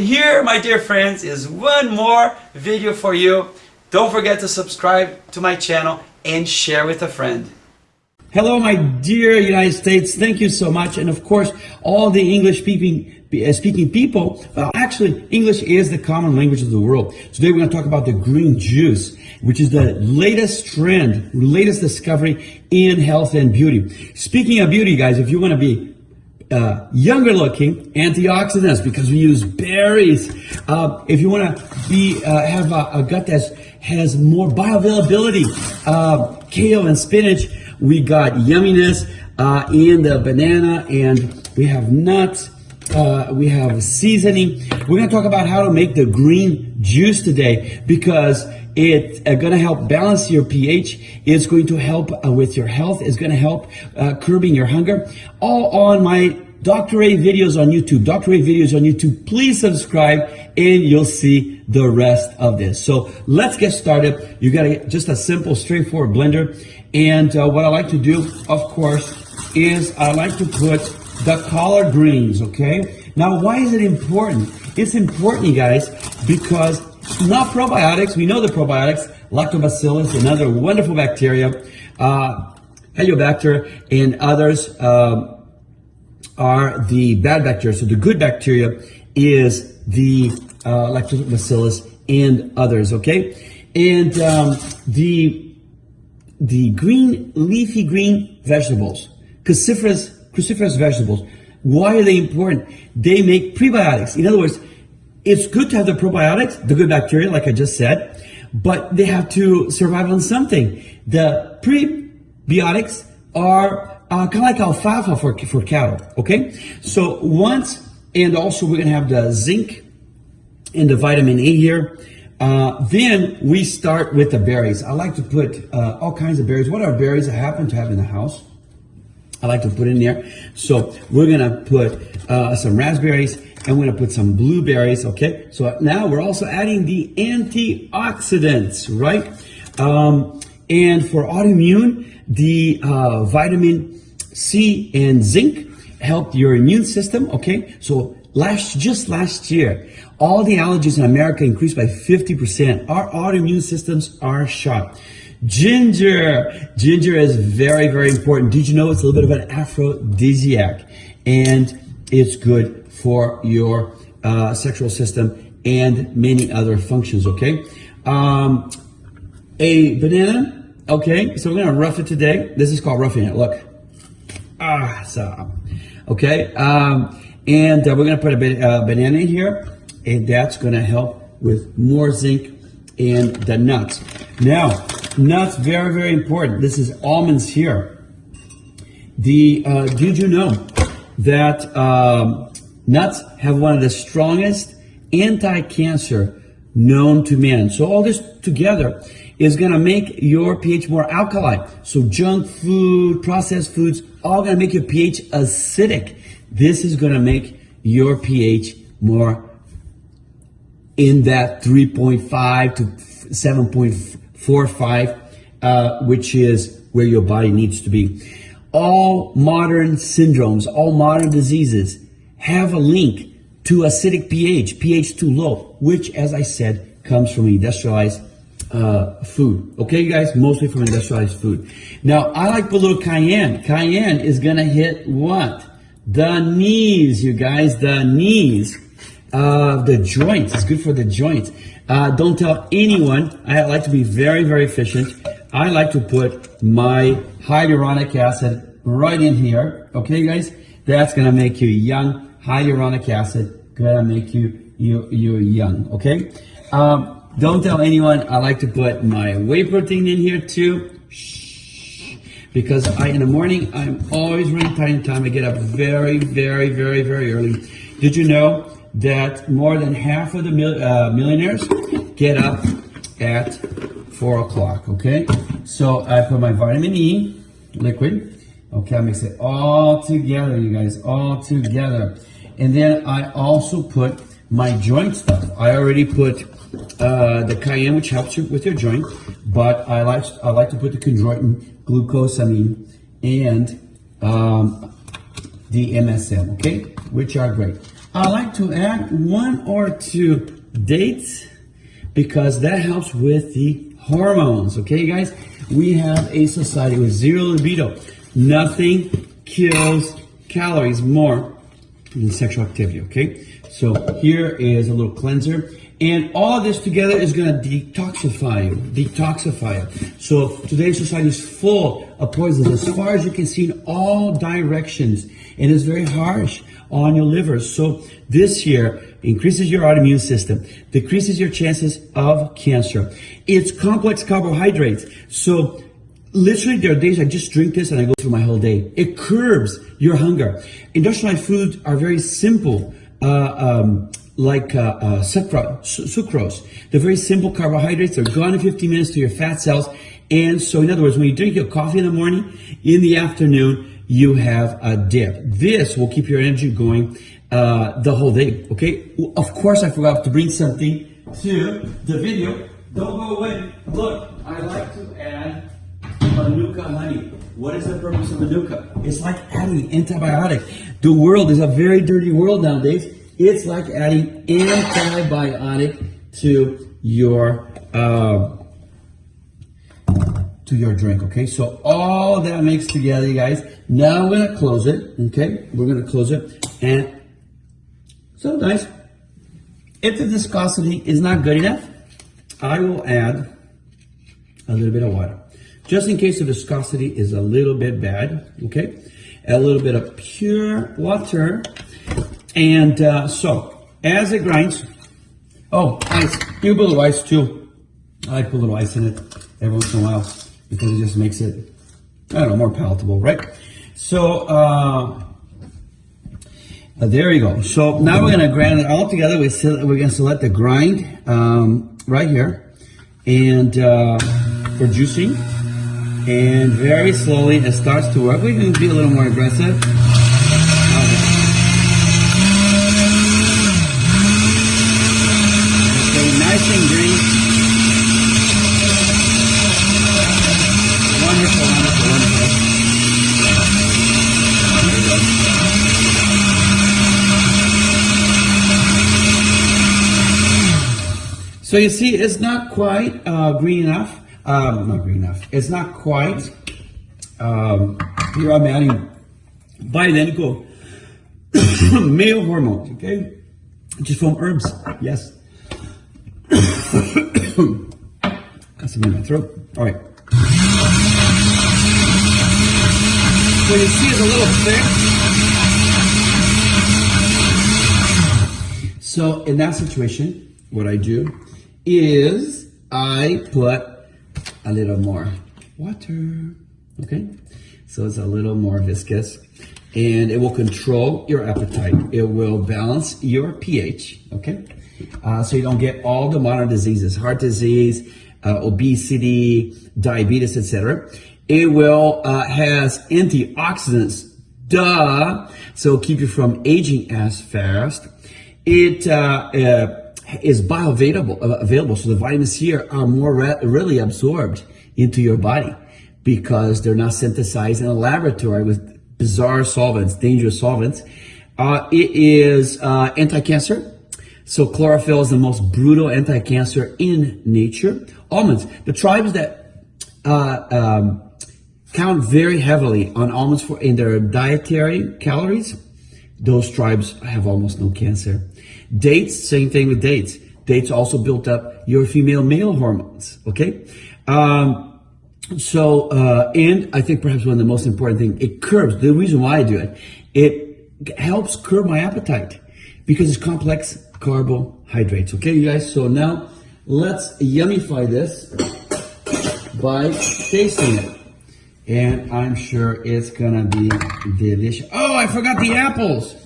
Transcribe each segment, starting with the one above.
And here, my dear friends, is one more video for you. Don't forget to subscribe to my channel and share with a friend. Hello, my dear United States. Thank you so much. And of course, all the speaking people, actually, English is the common language of the world. Today, we're going to talk about the green juice, which is the latest trend, latest discovery in health and beauty. Speaking of beauty, guys, if you want to be younger looking, antioxidants, because we use berries. If you want to be have a gut that has more bioavailability, kale and spinach. We got yumminess in the banana, and we have nuts. We have seasoning. We're going to talk about how to make the green juice today, because it's going to help balance your pH. It's going to help with your health. It's going to help curbing your hunger. All on my Dr. A videos on YouTube. Dr. A videos on YouTube. Please subscribe and you'll see the rest of this. So let's get started. You got just a simple, straightforward blender. And what I like to do, of course, is I like to put the collard greens, okay? Now, why is it important? It's important, you guys, because not probiotics. We know the probiotics, lactobacillus, another wonderful bacteria, Helicobacter, and others are the bad bacteria. So the good bacteria is the lactobacillus and others, okay? And the green, leafy green vegetables, cruciferous vegetables, why are they important? They make prebiotics. In other words, it's good to have the probiotics, the good bacteria, like I just said, but they have to survive on something. The prebiotics are kind of like alfalfa for cattle, okay? So once, and also we're gonna have the zinc and the vitamin A here. Then we start with the berries. I like to put all kinds of berries. What are berries I happen to have in the house? I like to put in there. So we're gonna put some raspberries, and we're gonna put some blueberries, okay? So now we're also adding the antioxidants, right? And for autoimmune, the vitamin C and zinc helped your immune system, okay? So just last year, all the allergies in America increased by 50%. Our autoimmune systems are shot. Ginger is very, very important. Did you know it's a little bit of an aphrodisiac, and it's good for your sexual system and many other functions, okay? A banana, okay? So we're gonna rough it today. This is called roughing it, look. Okay? And we're gonna put a banana in here, and that's gonna help with more zinc and the nuts. Now, nuts, very, very important. This is almonds here. Did you know that nuts have one of the strongest anti-cancer known to man? So all this together is gonna make your pH more alkaline. So junk food, processed foods, all gonna make your pH acidic. This is gonna make your pH more in that 3.5 to 7.45, which is where your body needs to be. All modern syndromes, all modern diseases have a link to acidic pH too low, which, as I said, comes from industrialized food. Okay, you guys, mostly from industrialized food. Now, I like to put a little cayenne. Cayenne is gonna hit what? The knees, you guys, the knees. The joints, it's good for the joints. Don't tell anyone. I like to be very, very efficient. I like to put my hyaluronic acid right in here. Okay, guys? That's gonna make you young. Hyaluronic acid gonna make you young, okay? Don't tell anyone. I like to put my whey protein in here too. Shh. Because in the morning, I'm always running tight on time. I get up very, very, very, very early. Did you know that more than half of the millionaires get up at 4 o'clock, okay? So I put my vitamin E liquid. Okay, I mix it all together, you guys, all together. And then I also put my joint stuff. I already put the cayenne, which helps you with your joint, but I like to put the chondroitin, glucosamine, and the MSM, okay, which are great. I like to add 1 or 2 dates because that helps with the hormones. Okay, guys? We have a society with zero libido. Nothing kills calories more than sexual activity. Okay? So here is a little cleanser. And all of this together is going to detoxify you. So today's society is full of poisons as far as you can see in all directions. And it's very harsh on your liver. So this here increases your autoimmune system, decreases your chances of cancer. It's complex carbohydrates. So literally there are days I just drink this and I go through my whole day. It curbs your hunger. Industrialized foods are very simple. Like sucrose. They're very simple carbohydrates. They're gone in 15 minutes to your fat cells. And so, in other words, when you drink your coffee in the morning, in the afternoon, you have a dip. This will keep your energy going the whole day, okay? Of course, I forgot to bring something to the video. Don't go away. Look, I like to add Manuka honey. What is the purpose of Manuka? It's like adding antibiotic. The world is a very dirty world nowadays. It's like adding antibiotic to your drink, okay? So all that mixed together, you guys. Now we're gonna close it, okay? We're gonna close it, and so nice. If the viscosity is not good enough, I will add a little bit of water, just in case the viscosity is a little bit bad, okay? A little bit of pure water. And so, as it grinds, oh, ice. You put a little ice too. I like to put a little ice in it every once in a while because it just makes it, I don't know, more palatable, right? So, there you go. So now we're going to grind it all together. We're going to select the grind right here. And for juicing. And very slowly it starts to work. We're going to be a little more aggressive. Nice and green. Wonderful, wonderful, wonderful. There we go. So you see, it's not quite green enough. Not green enough. It's not quite. Here I'm adding bioidentical male hormones, okay? Just from herbs, yes. Got some in my throat. All right. So you see it's a little thick. So in that situation, what I do is I put a little more water. Okay. So it's a little more viscous. And it will control your appetite. It will balance your pH. Okay. So you don't get all the modern diseases, heart disease, obesity, diabetes, etc. It will has antioxidants, so keep you from aging as fast. It is bioavailable, so the vitamins here are more really absorbed into your body because they're not synthesized in a laboratory with bizarre solvents, dangerous solvents. It is anti-cancer. So chlorophyll is the most brutal anti-cancer in nature. Almonds, the tribes that count very heavily on almonds in their dietary calories, those tribes have almost no cancer. Dates, same thing with dates. Dates also built up your female-male hormones, okay? And I think perhaps one of the most important things, it curbs, the reason why I do it, it helps curb my appetite because it's complex carbohydrates. Okay, you guys, so now let's yummify this by tasting it. And I'm sure it's gonna be delicious. Oh, I forgot the apples.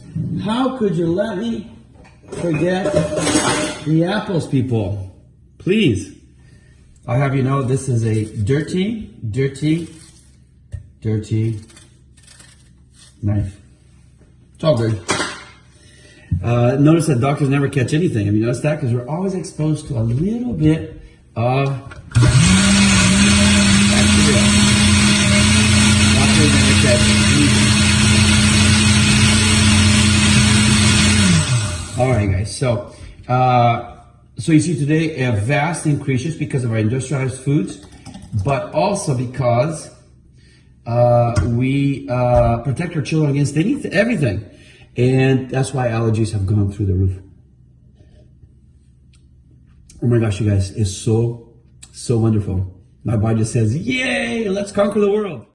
How could you let me forget the apples, people? Please. I'll have you know this is a dirty knife. It's all good. Notice that doctors never catch anything. Have you noticed that? Because we're always exposed to a little bit of bacteria. Doctors never catch anything. All right, guys. So you see today a vast increases because of our industrialized foods, but also because we protect our children against everything, and that's why allergies have gone through the roof. Oh my gosh, you guys, it's so wonderful. My body just says, "Yay! Let's conquer the world."